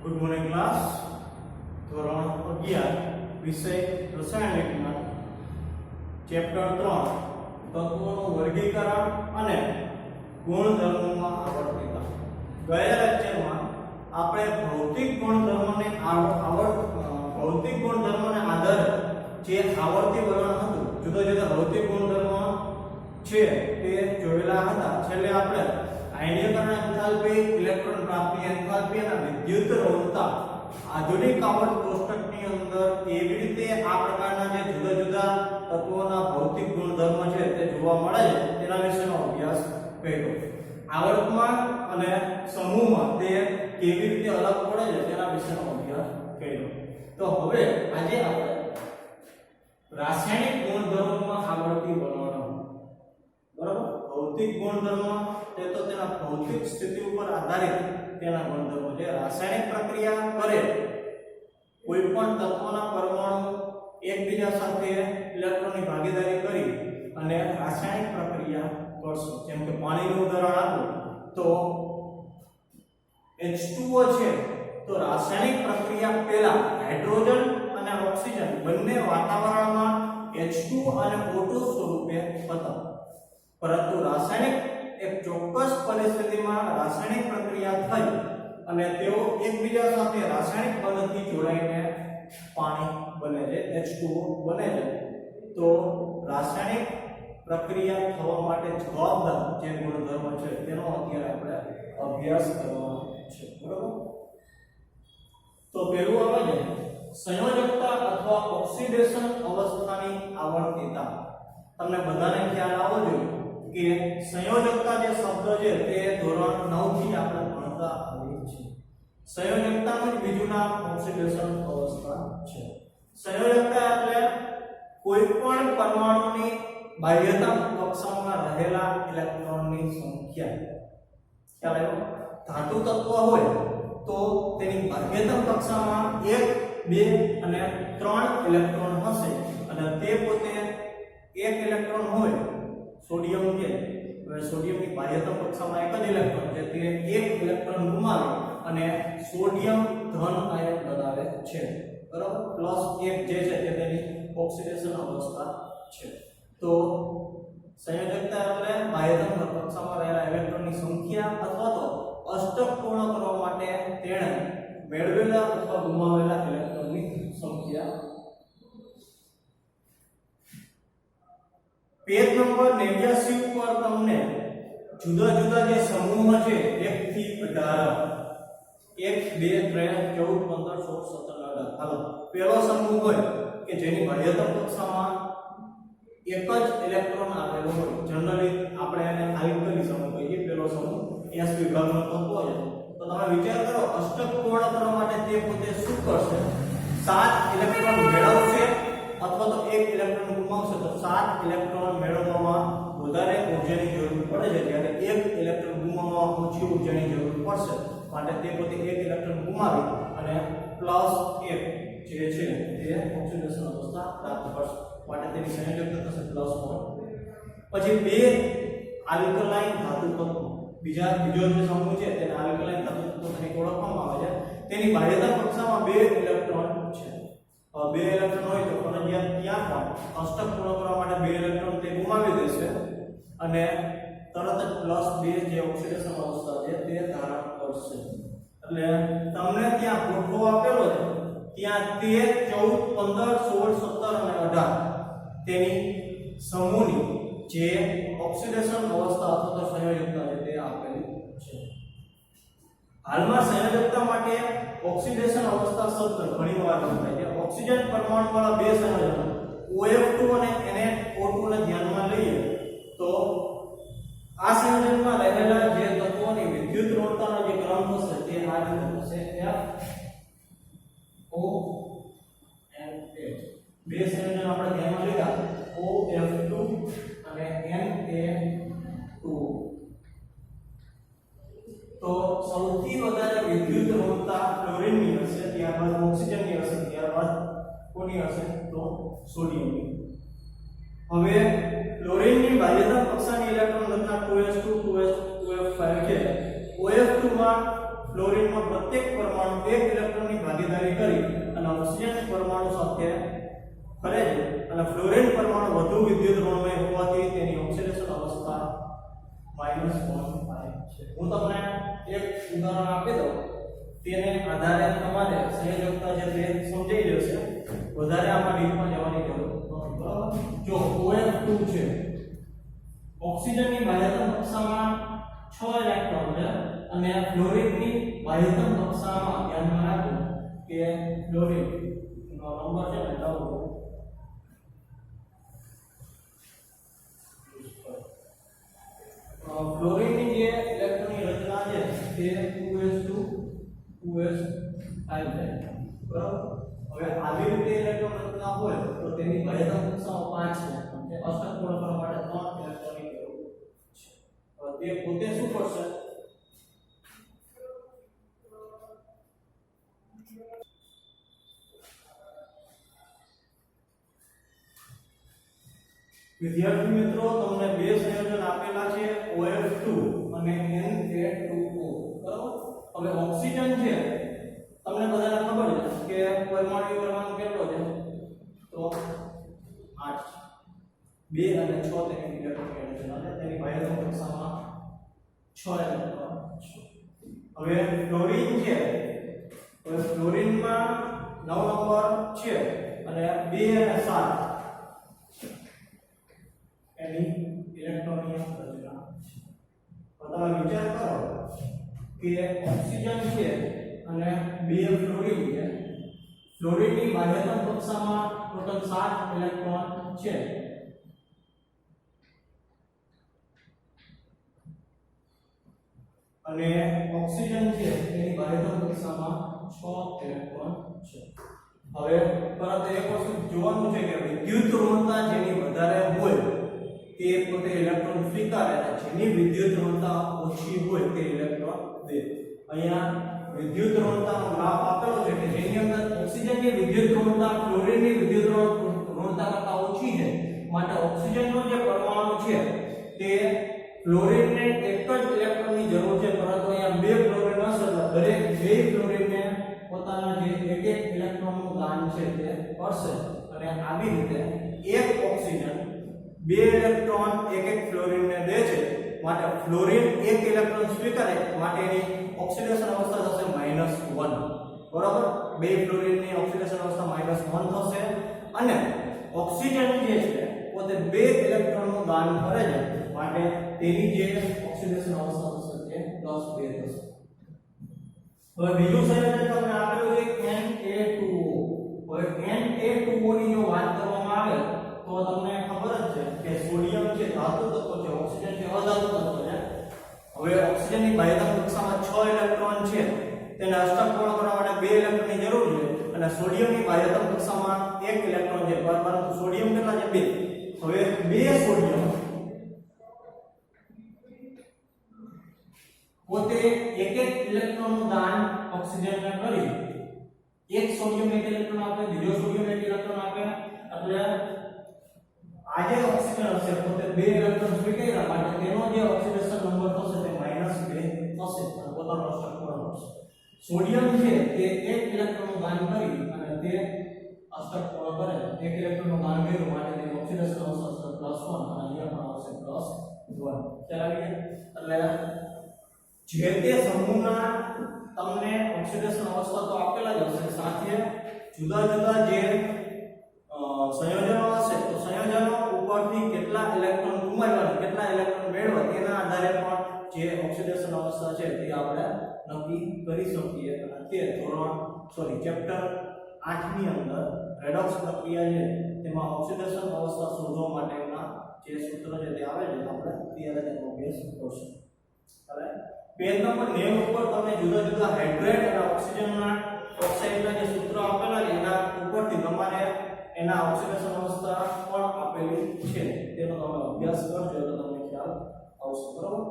Good morning class. ધોરણ 11 વિષય રસાયણ વિજ્ઞાન, ચેપ્ટર 3 તત્વોનું વર્ગીકરણ અને ગુણધર્મોમાં આવર્તિતા. ગયા લેક્ચરમાં આપણે ભૌતિક ગુણધર્મોને આધારે જે આવર્તી વર્ણન હતું, જુદા જુદા ભૌતિક ગુણધર્મો છે તે જોયેલા હતા. છેલ્લે આપણે આયનીકરણ એન્થાલ્પી, ઇલેક્ટ્રોન પ્રાપ્તિ એન્થાલ્પી અને વિદ્યુત ઋણતા આધુનિક આવર્ત કોષ્ટકની અંદર કેવી રીતે આ પ્રકારના જે જુદા જુદા તત્વોના ભૌતિક ગુણધર્મો છે તે જોવા મળે છે તેના વિશેનો અભ્યાસ કર્યો. આવર્તમાં અને સમૂહમાં તે કેવી રીતે અલગ પડે છે તેના વિશેનો અભ્યાસ કર્યો. તો હવે આજે આપણે રાસાયણિક ગુણધર્મોમાં આવર્તી વર્ણનો, બરાબર, ભૌતિક ગુણધર્મો તે તો તેના ભૌતિક સ્થિતિ ઉપર આધારિત તેના ગુણધર્મો છે. રાસાયણિક પ્રક્રિયા કરે કોઈ પણ તત્વના પરમાણુ એકબીજા સાથે ઇલેક્ટ્રોનની ભાગીદારી કરી અને રાસાયણિક પ્રક્રિયા કરશે. જેમ કે પાણીનું ઉદાહરણ આપો તો H2O છે, તો રાસાયણિક પ્રક્રિયા પહેલા હાઇડ્રોજન અને ઓક્સિજન બંને વાતાવરણમાં H2 અને O2 સ્વરૂપે હતા. પરંતુ રાસાયણિક એક ચોક્કસ પરિસ્થિતિમાં રાસાયણિક પ્રક્રિયા થઈ અને તેઓ એકબીજા સાથે રાસાયણિક બંધથી જોડાઈને પાણી બને છે, H2O બને છે. તો રાસાયણિક પ્રક્રિયા થવા માટે જવાબદાર જે ગુણધર્મ છે તેનો અત્યારે આપણે અભ્યાસ કરવાનો છે, બરાબર. તો પહેલું આવે છે સંયોજકતા અથવા ઓક્સિડેશન અવસ્થાની આવર્તિતા. તમને બધાને ખ્યાલ આવવો જોઈએ કે સંયોજકતા જે શબ્દ છે તે ધોરણ 9 થી આપણે ભણતા આવીએ છીએ. સંયોજકતાનું બીજું નામ ઓક્સિડેશન અવસ્થા છે. સંયોજકતા એટલે કોઈ પણ પરમાણુની બાહ્યતમ કક્ષામાં રહેલા ઇલેક્ટ્રોનની સંખ્યા. ખ્યાલ આવ્યો? ધાતુ તત્વ હોય તો તેની બાહ્યતમ કક્ષામાં 1, 2 અને 3 ઇલેક્ટ્રોન હશે અને તે પોતે 1 ઇલેક્ટ્રોન હોય. સોડિયમ કે સોડિયમની બાહ્યતમ કક્ષામાં 1 જ ઇલેક્ટ્રોન છે, તે 1 ઇલેક્ટ્રોન ગુમાવે અને સોડિયમ ધન આયન બનાવે છે, બરાબર. +1 જે છે તે તેની ઓક્સિડેશન અવસ્થા છે. તો સંયોજકતા એટલે બાહ્યતમ કક્ષામાં રહેલા ઇલેક્ટ્રોનની સંખ્યા અથવા તો અષ્ટક પૂર્ણ કરવા માટે તેણે મેળવેલા અથવા ગુમાવેલા ઇલેક્ટ્રોનની સંખ્યા. પેજ નંબર 89 ઉપર તમને જુદા જુદા જે સમૂહ છે 1 થી 18, 1, 2, 3, 14, 15, 16, 17, 18. હાલો, પહેલો સમૂહ હોય કે જેની બાહ્યતમ કક્ષામાં એક જ ઇલેક્ટ્રોન આવેલો હોય, જનરલી આપણે એને આલ્કલી સમૂહ કહીએ. પહેલો સમૂહ S વિભાગનો તત્વ છે. તો તમે વિચાર કરો, અષ્ટક પૂર્ણ કરવા માટે તે પોતે શું કરશે? 7 ઇલેક્ટ્રોન મેળવશે અથવા તો 1 ઇલેક્ટ્રોન ગુમાવશે. તો 7 ઇલેક્ટ્રોન મેળવવામાં વધારે ઊર્જાની જરૂર પડે છે, જ્યારે 1 ઇલેક્ટ્રોન ગુમાવવામાં ઓછી ઊર્જાની જરૂર પડશે. માટે તે પોતે 1 ઇલેક્ટ્રોન ગુમાવી અને +1 જે છે તે ઓક્સિડેશન અવસ્થા પ્રાપ્ત કરશે. માટે તેની સંયોજકતા થશે +1. પછી 2 આલ્કલાઇન ધાતુ તત્વો. બીજો જે સમૂહ છે તેને આલ્કલાઇન ધાતુ તત્વો તરીકે ઓળખવામાં આવે છે. તેની બાહ્યતમ કક્ષામાં 2 ઇલેક્ટ્રોન છે. 2 ઇલેક્ટ્રોન હોય તો ફરજિયાત ત્યાં પણ અષ્ટક પૂર્ણ કરવા માટે 2 ઇલેક્ટ્રોન તે ગુમાવી દેશે અને તરત જ +2 જે ઓક્સિડેશન અવસ્થા છે તે ધારણ કરશે. એટલે તમને ત્યાં ગોઠવો આપેલો છે, ત્યાં 13, 14, 15, 16, 17 અને 18 તેની સમૂહની જે ઓક્સિડેશન અવસ્થા અથવા તો સંયોજકતા છે તે આપેલી છે. હાલમાં સંયોજકતા માટે ઓક્સિડેશન અવસ્થા શબ્દ ઘણીવાર વપરાય છે. ઓક્સિજન પરમાણુવાળા 2 સંયોજનો OF2 અને NO2 ને ધ્યાનમાં લઈએ તો આ સંયોજનમાં રહેલા જે તત્વોની વિદ્યુત ઋણતાનો જે ક્રમ હશે તે આ રીતે હશે. FO and H. 2 સંયોજનો આપણે ધ્યાનમાં લીધા, OF2 અને Na2. તો સૌથી વધારે વિદ્યુત ઋણતા ક્લોરીનની હશે, ત્યારબાદ ઓક્સિજનની હશે, ત્યારબાદ કોની હશે? તો સોડિયમની. હવે ક્લોરીનની બાહ્યતમ કક્ષાની ઇલેક્ટ્રોન રચના 2s2 2s2 2f5 છે. OF2 માં ફ્લોરિનમાં પ્રત્યેક પરમાણુ એક ઇલેક્ટ્રોનની ભાગીદારી કરી અને ઓક્સિજન પરમાણુ સાથે ફરે છે અને ફ્લોરિન પરમાણુ વધુ વિદ્યુત ઋણમય હોવાથી તેની ઓક્સિડેશન અવસ્થા -1 છે. હું તમને એક ઉદાહરણ આપી દઉં, તેને આધારે તમારે સંયોજકતા જે તે સમજાઈ જશે, વધારે આમાં ડીપમાં જવાની જરૂર નથી. બરાબર? જો OF2 છે, ઓક્સિજનની બાહ્યતમ કક્ષામાં 6 ઇલેક્ટ્રોન છે અને ફ્લોરિનની બાહ્યતમ કક્ષામાં ધ્યાનમાં રાખો કે ફ્લોરિન નો નંબર છે ને 9. ફ્લોરિનની જે ઇલેક્ટ્રોનની રચના છે તે 2s2 2s5 છે. બરાબર? હવે આવી રીતે ઇલેક્ટ્રોન રચના હોય તો તેની બાહ્યતમ કક્ષાઓ 5 છે. અષ્ટક પૂર્ણ કરવા માટે 3 ઇલેક્ટ્રોનની જરૂર છે. તે પોતે શું કરશે? વિદ્યાર્થી મિત્રો, તમને બે સંયોજન આપેલા છે OF2 અને Na2O. બરાબર? હવે ઓક્સિજન છે, તમને બધાને ખબર છે કે પરમાણુ પરમાણુ કેટલો છે? તો 8 છે. 2 અને 6 તેની ઇલેક્ટ્રોન રચના છે. તેની બાહ્યતમ કક્ષામાં 6 ઇલેક્ટ્રોન છે. હવે ફ્લોરિન છે, તો ફ્લોરિનમાં 9 નંબર છે અને 2 અને 7 એની ઇલેક્ટ્રોનની રચના છે. તો તમે વિચાર કરો કે ઓક્સિજન છે અને 2 ફ્લોરિન છે. ફ્લોરિનની બાહ્યતમ કક્ષામાં ટોટલ 7 ઇલેક્ટ્રોન છે અને ઓક્સિજન છે તેની બાહ્યતમ કક્ષામાં 6 ઇલેક્ટ્રોન છે. હવે પરંતુ એક વસ્તુ જોવાનું છે કે વિદ્યુત ઋણતા જેની વધારે હોય તે પોતે ઇલેક્ટ્રોન સ્વીકારે છે, જેની વિદ્યુત ઋણતા ઓછી હોય તે ઇલેક્ટ્રોન દે. અહીંયા વિદ્યુત ઋણતાનો ગ્રાફ આપેલો છે કે જેની અંદર ઓક્સિજનની વિદ્યુત ઋણતા ફ્લોરિનની વિદ્યુત ઋણતા કરતા ઓછી છે, માટે ઓક્સિજનનો જે પરમાણુ છે તે ફ્લોરિનને એક જ ઇલેક્ટ્રોનની જરૂર છે, પરંતુ અહીંયા બે ફ્લોરિન હશે તો દરેક બે ફ્લોરિનને પોતાના જે એક એક ઇલેક્ટ્રોનનું દાન છે તે કરશે અને આવી રીતે એક ઓક્સિજન 2 ઇલેક્ટ્રોન એક એક ફ્લોરિનને દે છે, માટે ફ્લોરિન એક ઇલેક્ટ્રોન સ્વીકારે માટે એની ઓક્સિડેશન અવસ્થા થશે -1. બરાબર? બે ફ્લોરિનની ઓક્સિડેશન અવસ્થા -1 થશે અને ઓક્સિજન જે છે પોતે 2 ઇલેક્ટ્રોનનું દાન કરે છે, માટે તેની જે ઓક્સિડેશન અવસ્થા થશે તે +2 થશે. હવે બીજું સંયોજન તમને આપેલું છે Na2O. હવે Na2O ની જો વાત કરવામાં આવે તો તમને ખબર જ છે કે સોડિયમ છે ધાતુ તત્વ છે, ઓક્સિજન છે અધાતુ તત્વ છે. હવે ઓક્સિજનની બાહ્યતમ કક્ષામાં 6 ઇલેક્ટ્રોન છે, તેને અષ્ટક પૂર્ણ કરવા માટે 2 ઇલેક્ટ્રોનની જરૂર છે અને સોડિયમની બાહ્યતમ કક્ષામાં 1 ઇલેક્ટ્રોન છે, પરંતુ સોડિયમ કેટલા છે? 2. હવે 2 સોડિયમ પોતે એક એક ઇલેક્ટ્રોનનું દાન ઓક્સિજનને કરી એક સોડિયમ એક ઇલેક્ટ્રોન આપે, બીજો સોડિયમ એક ઇલેક્ટ્રોન આપે, એટલે આજે ઓક્સિજન હશે પોતે 2 ઇલેક્ટ્રોન સ્વીકાર્યા, માટે તેનો જે ઓક્સિડેશન નંબર થશે તે -2 થશે અને પોતાનો અષ્ટક પૂર્ણ કરશે. સોડિયમ છે તે 1 ઇલેક્ટ્રોનનું દાન કરી અને તે અષ્ટક પૂર્ણ કરે, 1 ઇલેક્ટ્રોનનું દાન કર્યું માટે તેની ઓક્સિડેશન અવસ્થા +1 અને અહીંયા પણ આવશે +1. ખ્યાલ આવી ગયો? એટલે જે તે સમૂહના તમને ઓક્સિડેશન અવસ્થા તો આપેલા જ હશે, સાથે જુદા જુદા જે સંયોજનો હશે તો સંયોજનો ઉપરથી કેટલા ઇલેક્ટ્રોન ગુમાવ્યા કેટલા ઇલેક્ટ્રોન મેળવ્યા તેના આધારે પણ જે ઓક્સિડેશન અવસ્થા છે તે આપણે નક્કી કરી શકીએ. અને તે ચેપ્ટર 8 ની અંદર રેડોક્સ પ્રક્રિયા છે તેમાં ઓક્સિડેશન અવસ્થા શોધવા માટેના જે સૂત્ર છે તે આવે છે, આપણે ત્યારે તેનો અભ્યાસ કરશું. હવે પેજ નંબર 9 ઉપર તમને જુદા જુદા હાઇડ્રેટ અને ઓક્સિજનના ઓક્સાઇડના જે સૂત્રો આપેલા છે એના ઉપરથી તમારે એના ઓક્સિડેશન અવસ્થા પણ આપેલી છે, તેનો તમે અભ્યાસ કરજો એટલે તમને ખ્યાલ આવશે. બરાબર?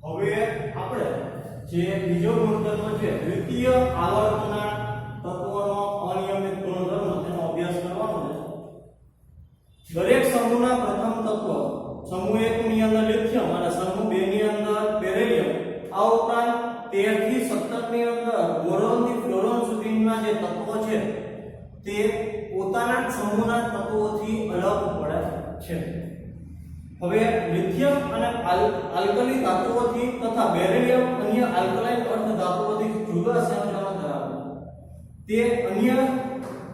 હવે આપણે જે બીજો ગુણધર્મ છે દ્વિતીય આવર્તના તત્વોનો અનિયમિત ગુણધર્મ તેનો અભ્યાસ કરવાનો દરેક સમૂહના પ્રથમ તત્વ સમૂહ 1 ની અંદર લિથિયમ અને સમૂહ 2 ની અંદર બેરિલિયમ, આ ઉપરાંત 13 થી 17 ની અંદર બોરોન થી ફ્લોરોન સુધીના જે તત્વો છે તે પોતાના જ સમૂહના તત્વોથી અલગ પડે છે. હવે લિથિયમ અને આલ્કલી ધાતુઓથી તથા બેરિલિયમ અન્ય આલ્કલાઇન અર્ધ ધાતુઓથી જુદા સંયોજનો ધરાવે છે. તે અન્ય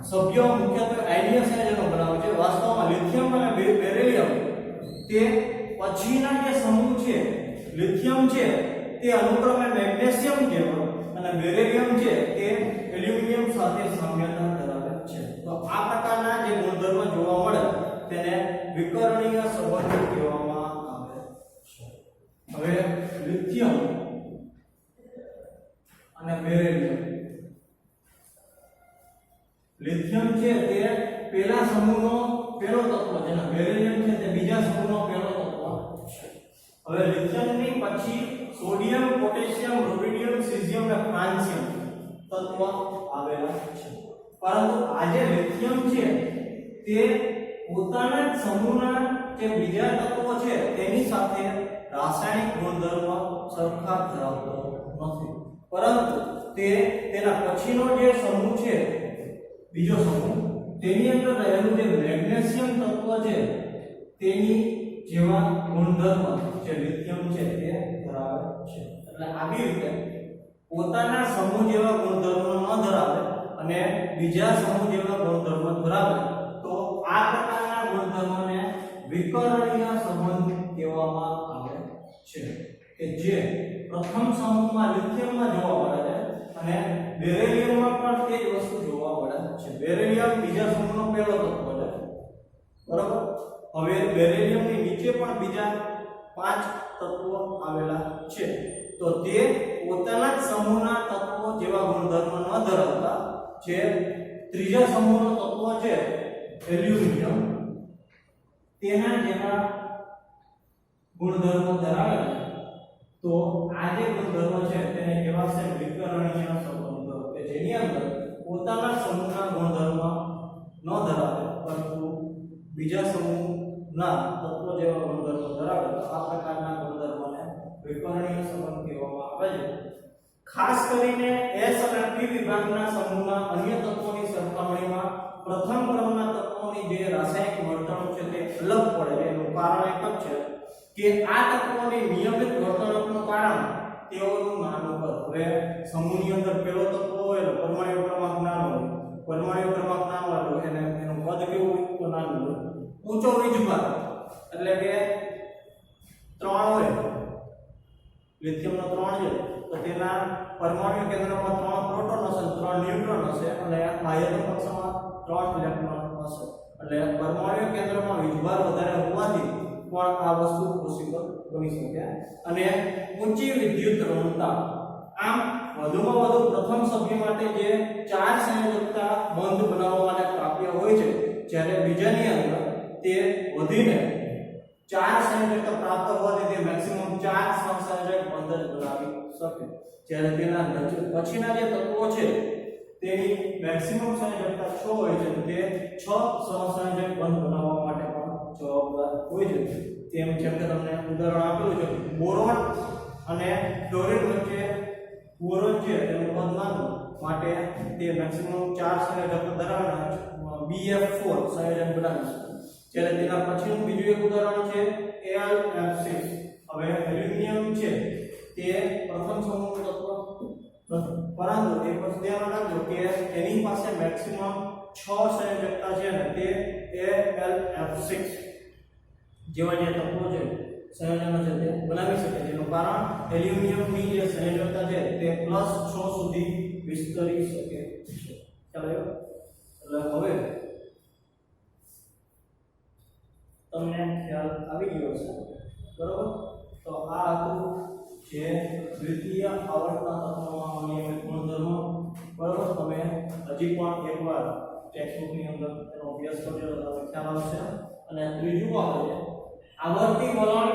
સભ્યો મુખ્યત્વે આયનીય સંયોજનો બનાવે છે. વાસ્તવમાં લિથિયમ અને બેરિલિયમ તે પછીના જે સમૂહ છે, લિથિયમ છે તે અનુક્રમે મેગ્નેશિયમ જેવો અને બેરિલિયમ છે તે એલ્યુમિનિયમ સાથે સામ્યતા ધરાવે છે. તો આ પ્રકારના જે ગુણધર્મો જોવા મળે તેને વિકર્ણીય સંબંધ કહેવામાં આવે છે. હવે લિથિયમ અને બેરિલિયમ, લિથિયમ છે તે પહેલા સમૂહનો પહેલો તત્વ છે અને બેરિલિયમ છે તે બીજા સમૂહનો પહેલો તત્વ છે. હવે લિથિયમની પછી સોડિયમ, પોટેશિયમ, રૂબિડિયમ, સીઝિયમ અને ફ્રાન્સિયમ તત્વ આવેલા છે. પરંતુ આ જે લિથિયમ છે તે પોતાના જ સમૂહના જે બીજા તત્વો છે તેની સાથે રાસાયણિક ગુણધર્મ સરખા ધરાવતો નથી, પરંતુ તે તેના પછીનો જે સમૂહ છે, બીજો સમૂહ, તેની અંદર રહેલું જે મેગ્નેશિયમ તત્વ છે તેની જેવા ગુણધર્મ જે લિથિયમ છે તે ધરાવે છે. એટલે આવી રીતે પોતાના સમૂહ જેવા ગુણધર્મો ન ધરાવે અને બીજા સમૂહ જેવા ગુણધર્મો ધરાવે તો આ પ્રકારના ગુણધર્મોને વિકર્ણીય સંબંધ કહેવામાં આવે છે, કે જે પ્રથમ સમૂહમાં લિથિયમમાં જોવા મળે છે અને બેરિલિયમમાં પણ તે જ વસ્તુ જોવા મળે છે. બેરિલિયમ બીજા સમૂહનો પહેલો તત્વ છે, બરાબર. હવે બેરિલિયમની નીચે પણ બીજા 5 તત્વો આવેલા છે. તો તે પોતાના જ સમૂહના તત્વો જેવા ગુણધર્મ ન ધરાવતા જે ત્રીજા સમૂહનો તત્વ છે એલ્યુમિનિયમ, તેના જેવા ગુણધર્મો ધરાવે છે. તો આ જે ગુણધર્મો છે તેને કહેવાશે વિકર્ણીય સંબંધો, કે જેની અંદર પોતાના સમૂહના ગુણધર્મ ન ધરાવે પરંતુ બીજા સમૂહના તત્વો જેવા ગુણધર્મો ધરાવે તો આ પ્રકારના ગુણધર્મોને વિકર્ણીય સંબંધ કહેવામાં આવે છે. ખાસ કરીને S અને P વિભાગના સમૂહના અન્ય તત્વોની સરખામણીમાં પ્રથમ ક્રમના તત્વોની જે રાસાયણિક વર્તણૂક છે તે અલગ પડે છે. એનું કારણ એક જ છે કે આ તત્વોની નિયમિત વર્તણૂકનું કારણ તેઓનું નાનું કદ. હવે સમૂહની અંદર પહેલો તત્વ હોય એટલે પરમાણુ ક્રમાંક નાનો હોય, પરમાણુ ક્રમાંક નાનો હોય એને એનું કદ કેવું હોય તો નાનું હોય. ઊંચો વીજભાર એટલે કે 3 હોય, લિથિયમનો 3 છે તો તેના પરમાણુ કેન્દ્રમાં 3 પ્રોટોન હશે, 3 ન્યુટ્રોન હશે અને બાહ્ય કક્ષામાં 3 ઇલેક્ટ્રોન હશે. એટલે પરમાણુ કેન્દ્રમાં વીજભાર વધારે હોવાથી પણ આ વસ્તુ પોસિબલ બની શકે. અને ઊંચી વિદ્યુત ઋણતા, આમ વધુમાં વધુ પ્રથમ સભ્ય માટે જે 4 સંયોજકતા બંધ બનાવવા માટે પ્રાપ્ય હોય છે, જ્યારે બીજાની અંદર તે વધીને 4 સંયોજકતા પ્રાપ્ત હોવાથી તે મેક્સિમમ 4 સહસંયોજક બંધ જ બનાવી શકે. જ્યારે તેના પછીના જે તત્વો છે તેની મેક્સિમમ સંયોજકતા 6 હોય છે, તે 6 સહસંયોજક બંધ બનાવવા માટે પણ જવાબદાર હોય છે. જેમ કે તમને ઉદાહરણ આપેલું છે, બોરોન અને ફ્લોરિન વચ્ચે બોરોન છે તેનું પદ નાનું માટે તે મેક્સિમમ 4 સંયોજક ધરાવનાર BF4 સંયોજન બનાવે છે. જ્યારે તેના પછીનું બીજું એક ઉદાહરણ છે AlF6. હવે એલ્યુમિનિયમ છે તે પ્રથમ સમૂહનું તત્વ નથી, પરંતુ એક વસ્તુ ધ્યાન રાખજો કે તેની પાસે મેક્સિમમ 6 સંયોજકતા છે અને તે AlF6 જેવા જે તત્વો છે, સંયોજનો છે તે બનાવી શકે છે. એનું કારણ એલ્યુમિનિયમની જે સંયોજકતા છે તે +6 સુધી વિસ્તરી શકે છે. ચાલો, એટલે હવે તમને ખ્યાલ આવી ગયો છે, બરોબર. તો આ હતું જે દ્વિતીય આવર્તના તત્વોમાં નિયમિત ગુણધર્મો, બરોબર. તમે હજી પણ એકવાર ટેક્સ્ટબુકની અંદર તેનો અભ્યાસ કરજો તો તમને ખ્યાલ આવશે. અને ત્રીજું આવે છે આવર્તી વલણ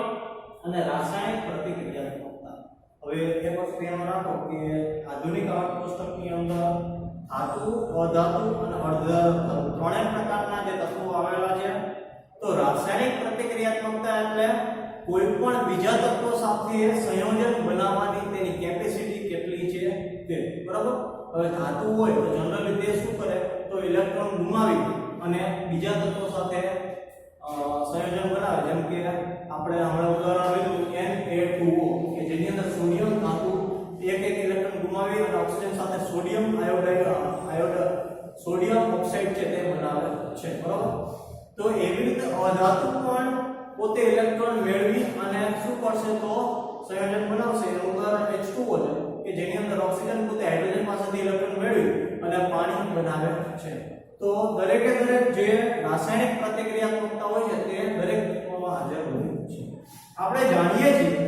અને રાસાયણિક પ્રતિક્રિયાત્મકતા. હવે એક વસ્તુ ધ્યાન રાખો કે આધુનિક આવર્ત કોષ્ટકની અંદર ધાતુ, અધાતુ અને અર્ધધાતુ ત્રણેય પ્રકારના જે તત્વો આવેલા છે તો રાસાયણિક પ્રતિક્રિયાત્મકતા એટલે કોઈ પણ બીજા તત્વો સાથે સંયોજન બનાવવાની તેની કેપેસિટી કેટલી છે તે, બરાબર. હવે ધાતુ હોય તો જનરલી તે શું કરે તો ઇલેક્ટ્રોન ગુમાવી અને બીજા તત્વો સાથે સંયોજન બનાવે. જેમ કે આપણે હમણાં ઉદાહરણ લીધું Na2O કે જેની અંદર સોડિયમ ધાતુ એક ઇલેક્ટ્રોન ગુમાવી અને ઓક્સિજન સાથે સોડિયમ ઓક્સાઇડ છે તે બનાવે છે, બરાબર. તો એવી રીતે અધાતુ પણ પોતે ઇલેક્ટ્રોન મેળવી અને શું કરશે તો સંયોજન બનાવશે. એનું ઉદાહરણ H2O છે કે જેની અંદર ઓક્સિજન પોતે હાઇડ્રોજન પાસેથી ઇલેક્ટ્રોન મેળવી અને પાણી બનાવે છે. તો દરેકે દરેક જે રાસાયણિક પ્રતિક્રિયાત્મકતા હોય છે તે દરેક તત્વોમાં હાજર હોય છે. આપણે જાણીએ છીએ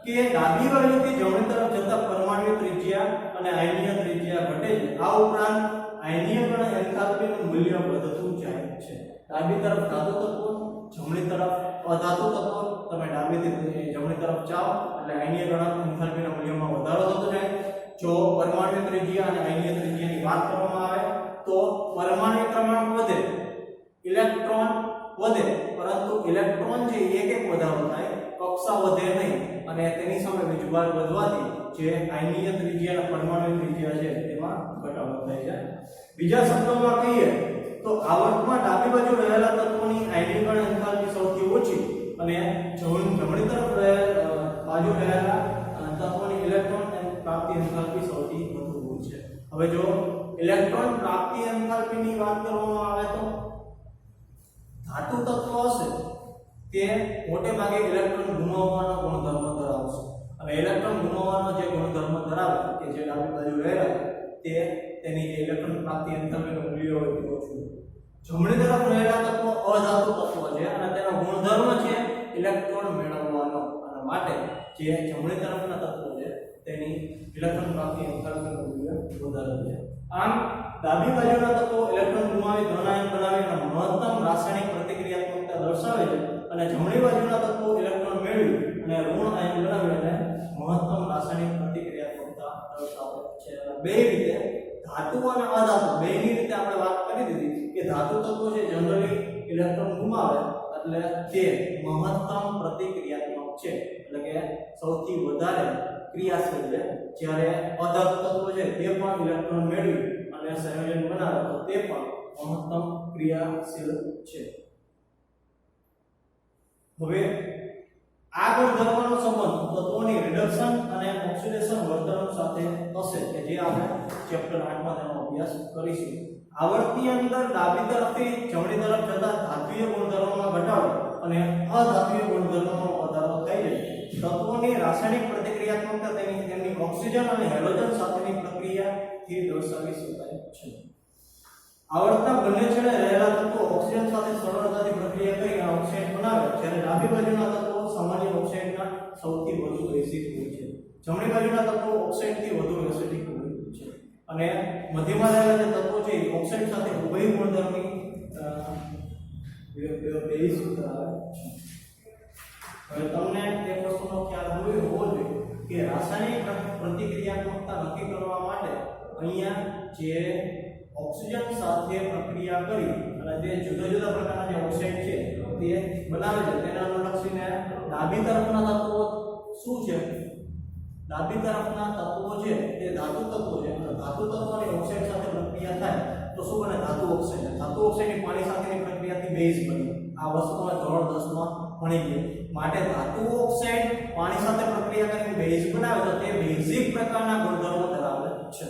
કે ડાબી બાજુથી જમણી તરફ જતા પરમાણુ ત્રિજ્યા અને આયનીય ત્રિજ્યા ઘટે છે. આ ઉપરાંત આયનીયકરણ એન્થાલ્પીનું મૂલ્ય વધતું જાય છે. ડાબી તરફ ધાતુ તત્વો, જમણી તરફ અધાતુ તત્વો. તમે ડાબીથી જમણી તરફ જાઓ એટલે આયનીયકરણ એન્થાલ્પીના મૂલ્યમાં વધારો થતો જાય. જો પરમાણુ ત્રિજ્યા અને આયનીય ત્રિજ્યાની વાત કરવામાં આવે તો પરમાણુ ક્રમાંક વધે, ઇલેક્ટ્રોન વધે, પરંતુ ઇલેક્ટ્રોન જે એક વધારો થાય, કક્ષા વધે નહીં અને તેની સામે વીજભાર વધવાથી જે આયનીય ત્રિજ્યા અને પરમાણુ ત્રિજ્યા છે તેમાં ઘટાડો થાય છે. બીજા શબ્દોમાં કહીએ તો આવર્તમાં ડાબી બાજુ રહેલા તત્વોની આયનીકરણ એન્થાલ્પી સૌથી ઓછી અને જમણી તરફ બાજુ રહેલા તત્વોની ઇલેક્ટ્રોન પ્રાપ્તિ એન્થાલ્પી સૌથી વધુ હોય છે. હવે જો ઇલેક્ટ્રોન પ્રાપ્તિ એન્થાલ્પીની વાત કરવામાં આવે તો ધાતુ તત્વ હશે તે મોટે ભાગે ઇલેક્ટ્રોન ગુમાવવાનો ગુણધર્મ ધરાવશે અને ઇલેક્ટ્રોન ગુમાવવાનો જે ગુણધર્મ ધરાવે કે જે ડાબી બાજુ રહેલા તે તેની જે ઇલેક્ટ્રોન પ્રાપ્તિ એન્થાલ્પીનું મૂલ્ય હોય તે ઓછું. જમણી તરફ રહેલા તત્વો અધાતુ તત્વો છે અને તેનો ગુણધર્મ છે ઇલેક્ટ્રોન મેળવવાનો અને માટે જે જમણી તરફના તત્વો છે તેની ઇલેક્ટ્રોન પ્રાપ્તિ એન્થાલ્પીનું મૂલ્ય વધારે છે. આમ ડાબી બાજુના તત્વો ઇલેક્ટ્રોન ગુમાવી ધનાયન બનાવી અને મહત્તમ રાસાયણિક પ્રતિક્રિયાત્મકતા દર્શાવે છે અને જમણી બાજુના તત્વો ઇલેક્ટ્રોન મેળવી અને ઋણ આયન બનાવી અને મહત્તમ રાસાયણિક પ્રતિક્રિયાત્મકતા દર્શાવે છે. બે રીતે ધાતુ અને અધાતુ બેની રીતે આપણે વાત કરી દીધી કે ધાતુ તત્વો છે જનરલી ઇલેક્ટ્રોન ગુમાવે એટલે તે મહત્તમ પ્રતિક્રિયાત્મક છે, એટલે કે સૌથી વધારે ક્રિયાશીલ છે. જ્યારે અધાતુ તત્વો છે તે પણ ઇલેક્ટ્રોન મેળવી અને સંયોજન બનાવે તો તે પણ મહત્તમ ક્રિયાશીલ છે. હવે આ ગુણધર્મનો સંબંધ તત્વોની રિડક્શન અને ઓક્સિડેશન વર્તણૂક સાથે થશે કે જે આપણે ચેપ્ટર 8 માં તેનો અભ્યાસ કરીશું. આવર્તની અંદર ડાબી તરફથી જમણી તરફ જતા ધાત્વિય ગુણધર્મોમાં ઘટાડો અને અધાત્વિય ગુણધર્મોમાં વધારો થઈ જાય. તત્વોની રાસાયણિક પ્રતિક્રિયાત્મકતા તેમની ઓક્સિજન અને હેલોજન સાથેની પ્રક્રિયાથી દર્શાવી શકાય છે. આવર્તના બંને છેડે રહેલા તત્વો ઓક્સિજન સાથે સરળતાથી પ્રક્રિયા કરી અને ઓક્સાઇડ બનાવે, જ્યારે ડાબી બાજુના તત્વો સામાન્ય ઓક્સાઇડના સૌથી વધુ એસિડ હોય છે. જમણી બાજુના તત્વો ઓક્સાઇડથી વધુ એસિડિક હોય છે અને મધ્યમાં રહેલા જે તત્વો છે ઓક્સાઇડ સાથે ઉભય ગુણધર્મની બેઝ ધરાવે છે. હવે તમને એક વસ્તુનો ખ્યાલ હોવો જોઈએ કે રાસાયણિક પ્રતિક્રિયાત્મકતા નક્કી કરવા માટે અહીંયા જે ઓક્સિજન સાથે પ્રક્રિયા કરી અને તે જુદા જુદા પ્રકારના જે ઓક્સાઇડ છે તે બનાવે છે તેને અનુલક્ષીને ડાબી તરફના તત્વો શું છે? ડાબી તરફના તત્વો છે તે ધાતુ તત્વો છે અને ધાતુ તત્વોની ઓક્સાઇડ સાથે પ્રક્રિયા થાય તો શું બને? ધાતુ ઓક્સાઇડ. ધાતુ ઓક્સાઇડની પાણી સાથેની પ્રક્રિયાથી બેઝ બને. આ વસ્તુમાં ધોરણ 10 માં ભણી ગયા. માટે ધાતુ ઓક્સાઇડ પાણી સાથે પ્રક્રિયા કરીને બેઝ બનાવે તો તે બેઝિક પ્રકારના ગુણધર્મો ધરાવે છે.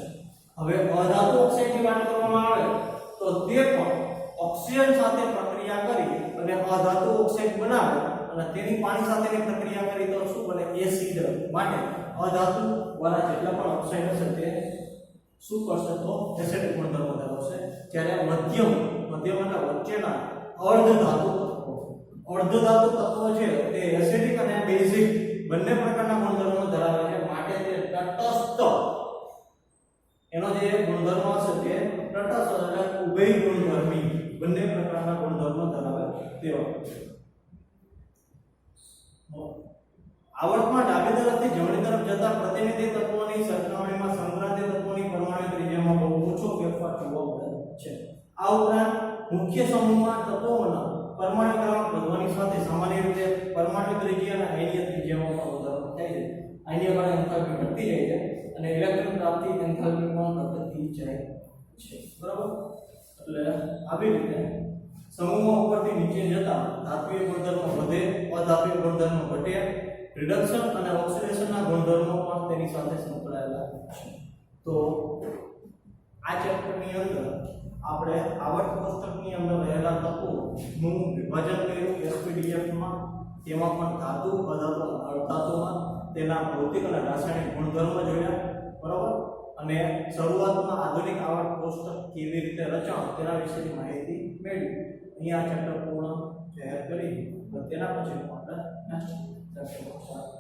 હવે અધાતુ ઓક્સાઇડની વાત કરવામાં આવે તો તે પણ ઓક્સિજન સાથે પ્રક્રિયા કરી અને અધાતુ ઓક્સાઇડ બનાવે અને તેની પાણી સાથેની પ્રક્રિયા કરી તો શું બને? એસિડ. માટે અધાતુ વાળા જેટલા પણ ઓક્સાઇડ હશે તે શું કરશે તો એસિડિક ગુણધર્મો ધરાવશે. જ્યારે મધ્યમ એટલે વચ્ચેના અર્ધધાતુ તત્વો છે તે એસિડિક અને બેઝિક બંને પ્રકારના ગુણધર્મો ધરાવે છે. માટે તે તટસ્થ એનો જે ગુણધર્મ હશે તે તટસ્થ એટલે ઉભય ગુણધર્મી બંને પ્રકારના ગુણધર્મો ધરાવે તેવા. આવર્તમાં ડાબી તરફથી જમણી તરફ જતા પ્રતિનિધિ તત્વોની સરખામણીમાં સંક્રાંતિ તત્વોની પરમાણુ ત્રિજ્યામાં બહુ ઓછો ફેરફાર જોવા મળે છે. આ ઉપરાંત મુખ્ય સમૂહમાં તત્વોના પરમાણુકરણ વધવાની સાથે સામાન્ય રીતે પરમાણુ ત્રિજ્યા અને આયનીય ત્રિજ્યામાં પણ વધારો થાય છે. આયનીયકરણ એન્થાલ્પી ઘટતી જાય છે અને ઇલેક્ટ્રોન પ્રાપ્તિ એન્થાલ્પીમાં ઘટતી જાય છે. બરાબર? એટલે આવી રીતે સમૂહમાં ઉપરથી નીચે જતા ધાત્વિક ગુણધર્મો વધે, અધાત્વિક ગુણધર્મો ઘટે, રિડક્શન અને ઓક્સિડેશનના ગુણધર્મો પણ તેની સાથે સંકળાયેલા છે. તો આ ચેપ્ટરની અંદર આપણે આવર્ત કોષ્ટકની અંદર રહેલા તત્વોનું વિભાજન કર્યું SPDF માં. તેમાં પણ ધાતુ, અધાતુ અને અર્ધધાતુમાં તેના ભૌતિક અને રાસાયણિક ગુણધર્મો જોયા. બરાબર? અને શરૂઆતમાં આધુનિક આવર્ત કોષ્ટક કેવી રીતે રચાણ તેના વિશેની માહિતી મેળવી. અહીંયા આ ચેપ્ટર પૂર્ણ જાહેર કરી. તેના પછી આપણે નેક્સ્ટ ચેપ્ટર